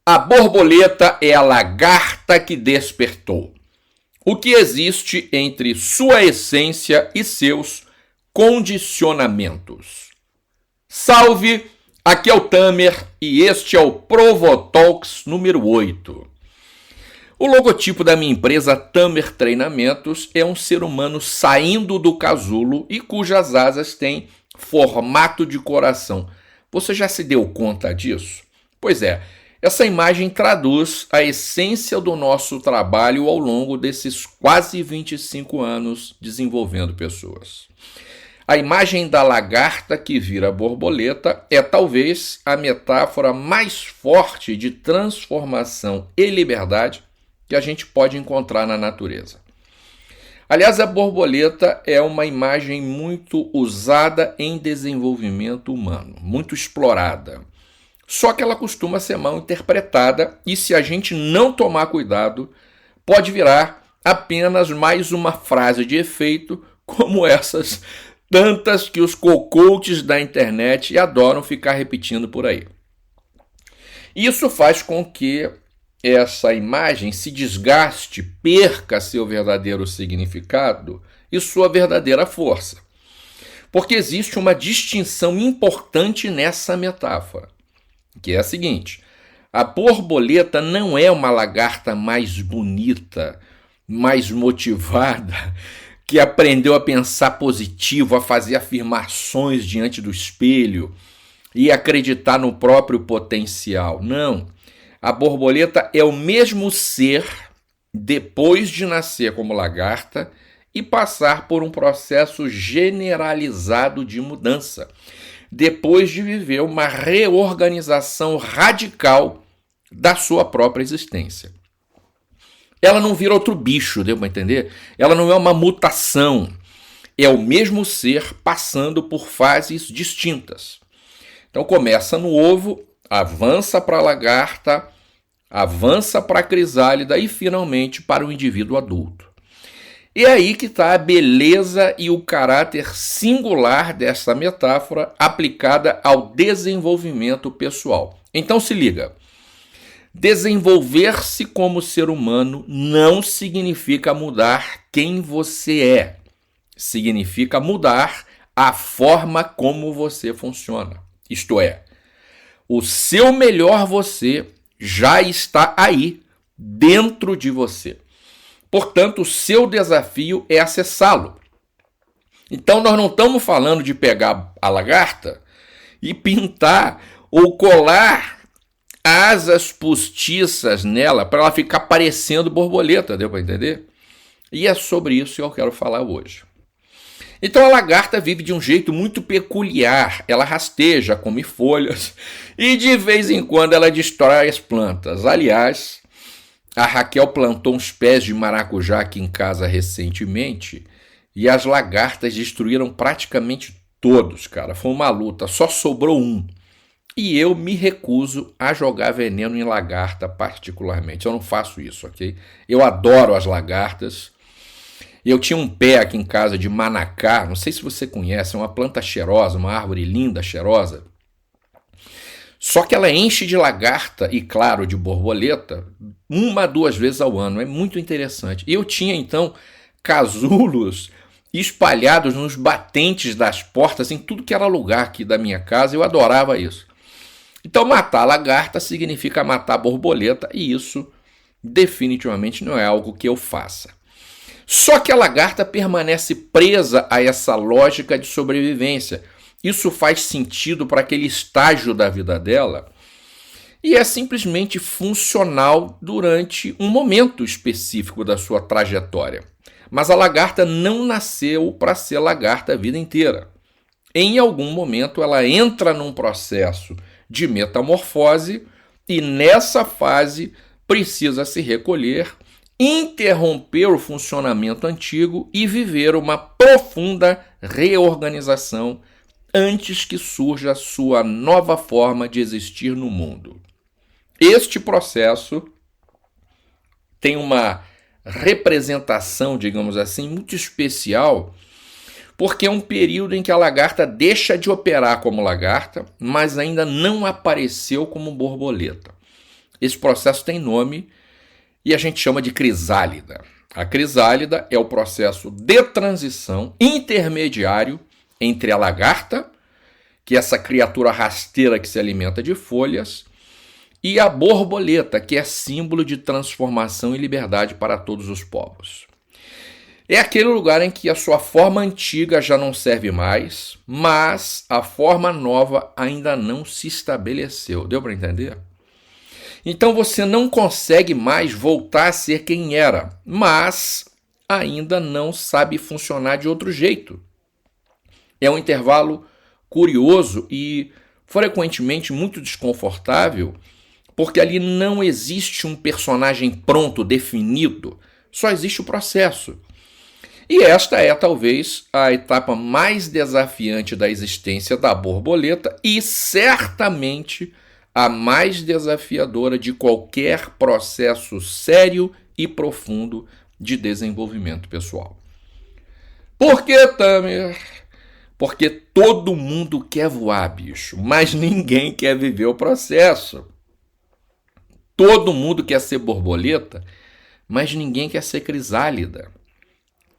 A borboleta é a lagarta que despertou. O que existe entre sua essência e seus condicionamentos? Salve! Aqui é o Tamer e este é o Provotalks número 8. O logotipo da minha empresa Tamer Treinamentos é um ser humano saindo do casulo e cujas asas têm formato de coração. Você já se deu conta disso? Pois é, essa imagem traduz a essência do nosso trabalho ao longo desses quase 25 anos desenvolvendo pessoas. A imagem da lagarta que vira borboleta é talvez a metáfora mais forte de transformação e liberdade que a gente pode encontrar na natureza. Aliás, a borboleta é uma imagem muito usada em desenvolvimento humano, muito explorada. Só que ela costuma ser mal interpretada e, se a gente não tomar cuidado, pode virar apenas mais uma frase de efeito, como essas tantas que os coaches da internet adoram ficar repetindo por aí. Isso faz com que essa imagem se desgaste, perca seu verdadeiro significado e sua verdadeira força. Porque existe uma distinção importante nessa metáfora, que é a seguinte: a borboleta não é uma lagarta mais bonita, mais motivada, que aprendeu a pensar positivo, a fazer afirmações diante do espelho e acreditar no próprio potencial. Não. A borboleta é o mesmo ser depois de nascer como lagarta e passar por um processo generalizado de mudança, depois de viver uma reorganização radical da sua própria existência. Ela não vira outro bicho, deu para entender? Ela não é uma mutação, é o mesmo ser passando por fases distintas. Então começa no ovo, avança para a lagarta, avança para a crisálida e finalmente para o indivíduo adulto. E é aí que está a beleza e o caráter singular dessa metáfora aplicada ao desenvolvimento pessoal. Então se liga. Desenvolver-se como ser humano não significa mudar quem você é. Significa mudar a forma como você funciona. Isto é, o seu melhor você já está aí, dentro de você. Portanto, o seu desafio é acessá-lo. Então, nós não estamos falando de pegar a lagarta e pintar ou colar asas postiças nela para ela ficar parecendo borboleta, deu para entender? E é sobre isso que eu quero falar hoje. Então a lagarta vive de um jeito muito peculiar, ela rasteja, come folhas e de vez em quando ela destrói as plantas. Aliás, a Raquel plantou uns pés de maracujá aqui em casa recentemente e as lagartas destruíram praticamente todos, cara. Foi uma luta, só sobrou um. E eu me recuso a jogar veneno em lagarta particularmente, eu não faço isso, ok? Eu adoro as lagartas. Eu tinha um pé aqui em casa de manacá, não sei se você conhece, é uma planta cheirosa, uma árvore linda, cheirosa. Só que ela enche de lagarta e, claro, de borboleta, 1-2 vezes ao ano. É muito interessante. E eu tinha, então, casulos espalhados nos batentes das portas, em tudo que era lugar aqui da minha casa. Eu adorava isso. Então, matar a lagarta significa matar a borboleta, e isso definitivamente não é algo que eu faça. Só que a lagarta permanece presa a essa lógica de sobrevivência. Isso faz sentido para aquele estágio da vida dela e é simplesmente funcional durante um momento específico da sua trajetória. Mas a lagarta não nasceu para ser lagarta a vida inteira. Em algum momento ela entra num processo de metamorfose e nessa fase precisa se recolher, interromper o funcionamento antigo e viver uma profunda reorganização antes que surja a sua nova forma de existir no mundo. Este processo tem uma representação, digamos assim, muito especial, porque é um período em que a lagarta deixa de operar como lagarta, mas ainda não apareceu como borboleta. Esse processo tem nome e a gente chama de crisálida. A crisálida é o processo de transição intermediário entre a lagarta, que é essa criatura rasteira que se alimenta de folhas, e a borboleta, que é símbolo de transformação e liberdade para todos os povos. É aquele lugar em que a sua forma antiga já não serve mais, mas a forma nova ainda não se estabeleceu. Deu para entender? Então você não consegue mais voltar a ser quem era, mas ainda não sabe funcionar de outro jeito. É um intervalo curioso e frequentemente muito desconfortável, porque ali não existe um personagem pronto, definido, só existe o processo. E esta é talvez a etapa mais desafiante da existência da borboleta e certamente a mais desafiadora de qualquer processo sério e profundo de desenvolvimento pessoal. Por que, Tamer? Porque todo mundo quer voar, bicho, mas ninguém quer viver o processo. Todo mundo quer ser borboleta, mas ninguém quer ser crisálida.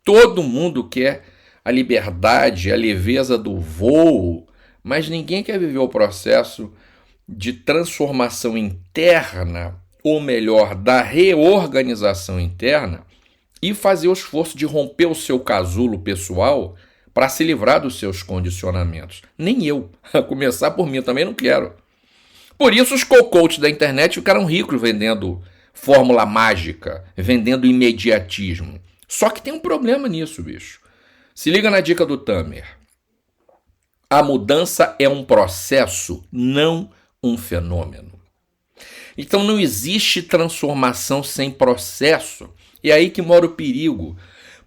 Todo mundo quer a liberdade, a leveza do voo, mas ninguém quer viver o processo de transformação interna, ou melhor, da reorganização interna, e fazer o esforço de romper o seu casulo pessoal para se livrar dos seus condicionamentos. Nem eu, a começar por mim, eu também não quero. Por isso os co-coaches da internet ficaram ricos vendendo fórmula mágica, vendendo imediatismo. Só que tem um problema nisso, bicho. Se liga na dica do Tamer. A mudança é um processo, não um fenômeno. Então não existe transformação sem processo. E é aí que mora o perigo,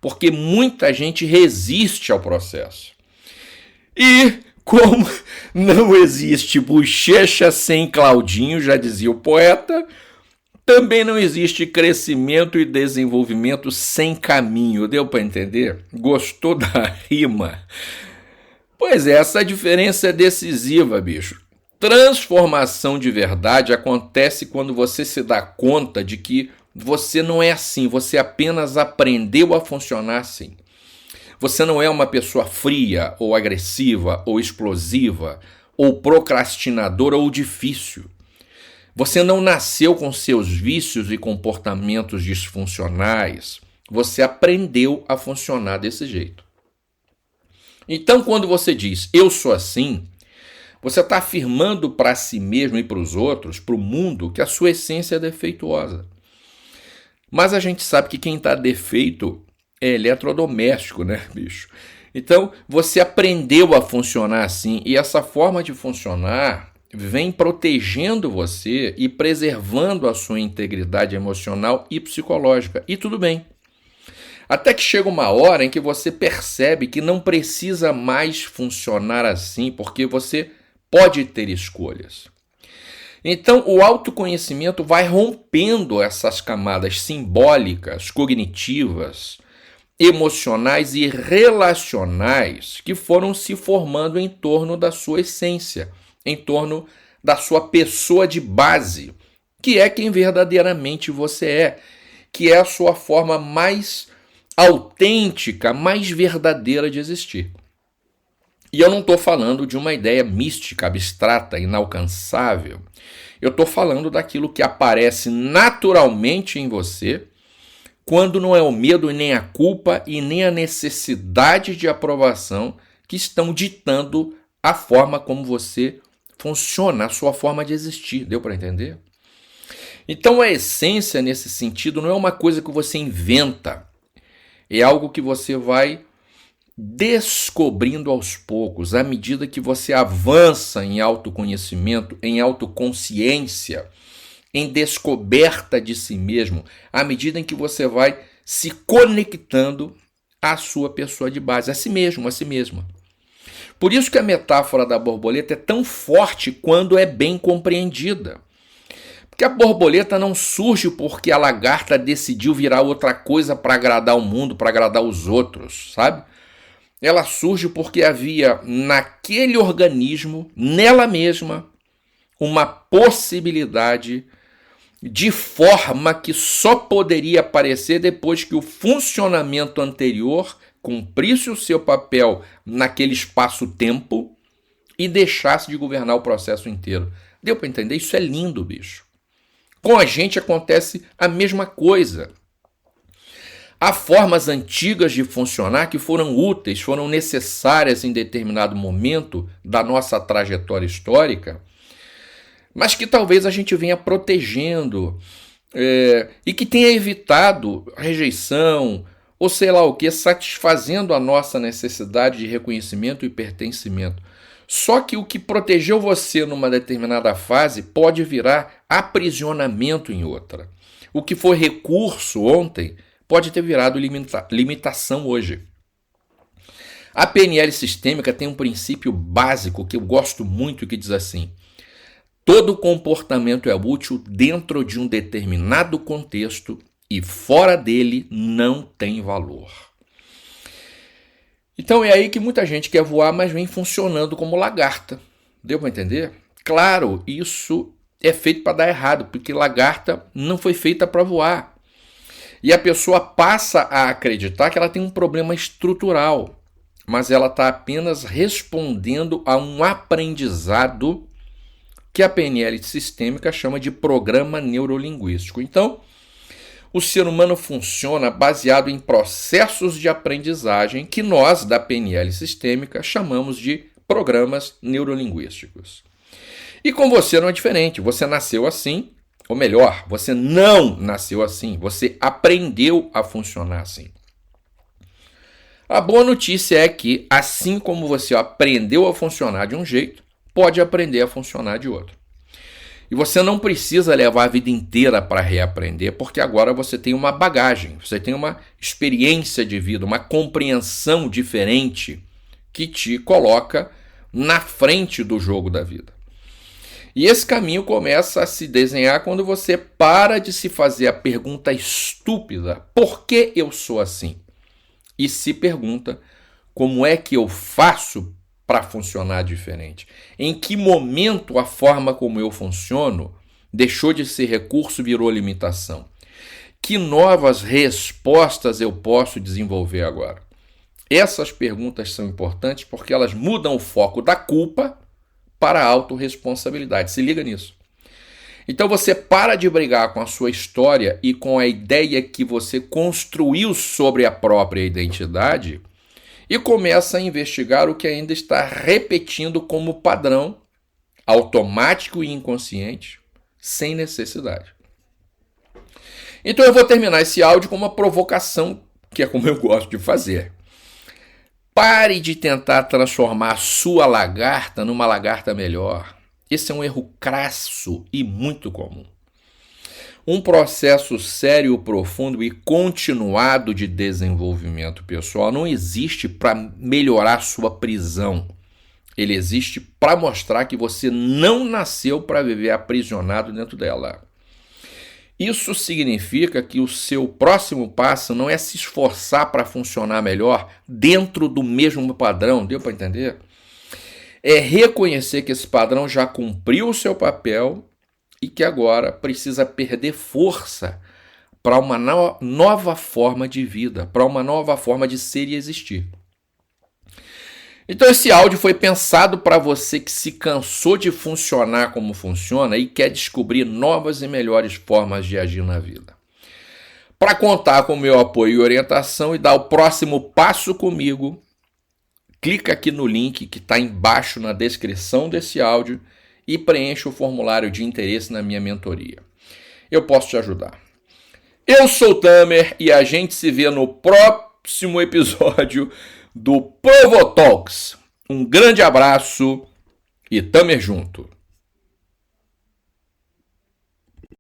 porque muita gente resiste ao processo. E como não existe bochecha sem Claudinho, já dizia o poeta, também não existe crescimento e desenvolvimento sem caminho. Deu para entender? Gostou da rima? Pois é, essa diferença é decisiva, bicho. Transformação de verdade acontece quando você se dá conta de que você não é assim, você apenas aprendeu a funcionar assim. Você não é uma pessoa fria, ou agressiva, ou explosiva, ou procrastinadora, ou difícil. Você não nasceu com seus vícios e comportamentos disfuncionais. Você aprendeu a funcionar desse jeito. Então, quando você diz, eu sou assim, você está afirmando para si mesmo e para os outros, para o mundo, que a sua essência é defeituosa. Mas a gente sabe que quem está defeito é eletrodoméstico, né, bicho? Então, você aprendeu a funcionar assim, e essa forma de funcionar vem protegendo você e preservando a sua integridade emocional e psicológica. E tudo bem. Até que chega uma hora em que você percebe que não precisa mais funcionar assim, porque você pode ter escolhas. Então, o autoconhecimento vai rompendo essas camadas simbólicas, cognitivas, emocionais e relacionais que foram se formando em torno da sua essência, em torno da sua pessoa de base, que é quem verdadeiramente você é, que é a sua forma mais autêntica, mais verdadeira de existir. E eu não estou falando de uma ideia mística, abstrata, inalcançável. Eu estou falando daquilo que aparece naturalmente em você, quando não é o medo, nem a culpa e nem a necessidade de aprovação que estão ditando a forma como você funciona, a sua forma de existir. Deu para entender? Então a essência, nesse sentido, não é uma coisa que você inventa. É algo que você vai descobrindo aos poucos, à medida que você avança em autoconhecimento, em autoconsciência, em descoberta de si mesmo, à medida em que você vai se conectando à sua pessoa de base, a si mesmo, a si mesma. Por isso que a metáfora da borboleta é tão forte quando é bem compreendida. Porque a borboleta não surge porque a lagarta decidiu virar outra coisa para agradar o mundo, para agradar os outros, sabe? Ela surge porque havia naquele organismo, nela mesma, uma possibilidade de forma que só poderia aparecer depois que o funcionamento anterior cumprisse o seu papel naquele espaço-tempo e deixasse de governar o processo inteiro. Deu para entender? Isso é lindo, bicho. Com a gente acontece a mesma coisa. Há formas antigas de funcionar que foram úteis, foram necessárias em determinado momento da nossa trajetória histórica, mas que talvez a gente venha protegendo e que tenha evitado rejeição ou sei lá o que, satisfazendo a nossa necessidade de reconhecimento e pertencimento. Só que o que protegeu você numa determinada fase pode virar aprisionamento em outra. O que foi recurso ontem pode ter virado limitação hoje. A PNL sistêmica tem um princípio básico que eu gosto muito, que diz assim: todo comportamento é útil dentro de um determinado contexto e fora dele não tem valor. Então é aí que muita gente quer voar, mas vem funcionando como lagarta. Deu para entender? Claro, isso é feito para dar errado, porque lagarta não foi feita para voar. E a pessoa passa a acreditar que ela tem um problema estrutural, mas ela está apenas respondendo a um aprendizado que a PNL sistêmica chama de programa neurolinguístico. Então, o ser humano funciona baseado em processos de aprendizagem que nós, da PNL sistêmica, chamamos de programas neurolinguísticos. E com você não é diferente. Você nasceu assim, ou melhor, você não nasceu assim. Você aprendeu a funcionar assim. A boa notícia é que, assim como você aprendeu a funcionar de um jeito, pode aprender a funcionar de outro. E você não precisa levar a vida inteira para reaprender, porque agora você tem uma bagagem, você tem uma experiência de vida, uma compreensão diferente que te coloca na frente do jogo da vida. E esse caminho começa a se desenhar quando você para de se fazer a pergunta estúpida: por que eu sou assim? E se pergunta: como é que eu faço para funcionar diferente? Em que momento a forma como eu funciono deixou de ser recurso e virou limitação? Que novas respostas eu posso desenvolver agora? Essas perguntas são importantes porque elas mudam o foco da culpa para a autorresponsabilidade. Se liga nisso. Então você para de brigar com a sua história e com a ideia que você construiu sobre a própria identidade e começa a investigar o que ainda está repetindo como padrão automático e inconsciente, sem necessidade. Então eu vou terminar esse áudio com uma provocação, que é como eu gosto de fazer. Pare de tentar transformar a sua lagarta numa lagarta melhor. Esse é um erro crasso e muito comum. Um processo sério, profundo e continuado de desenvolvimento pessoal não existe para melhorar sua prisão. Ele existe para mostrar que você não nasceu para viver aprisionado dentro dela. Isso significa que o seu próximo passo não é se esforçar para funcionar melhor dentro do mesmo padrão, deu para entender? É reconhecer que esse padrão já cumpriu o seu papel e que agora precisa perder força para uma nova forma de vida, para uma nova forma de ser e existir. Então esse áudio foi pensado para você que se cansou de funcionar como funciona e quer descobrir novas e melhores formas de agir na vida. Para contar com o meu apoio e orientação e dar o próximo passo comigo, clica aqui no link que está embaixo na descrição desse áudio e preencha o formulário de interesse na minha mentoria. Eu posso te ajudar. Eu sou o Tamer e a gente se vê no próximo episódio do Provotalks. Um grande abraço e Tamer junto.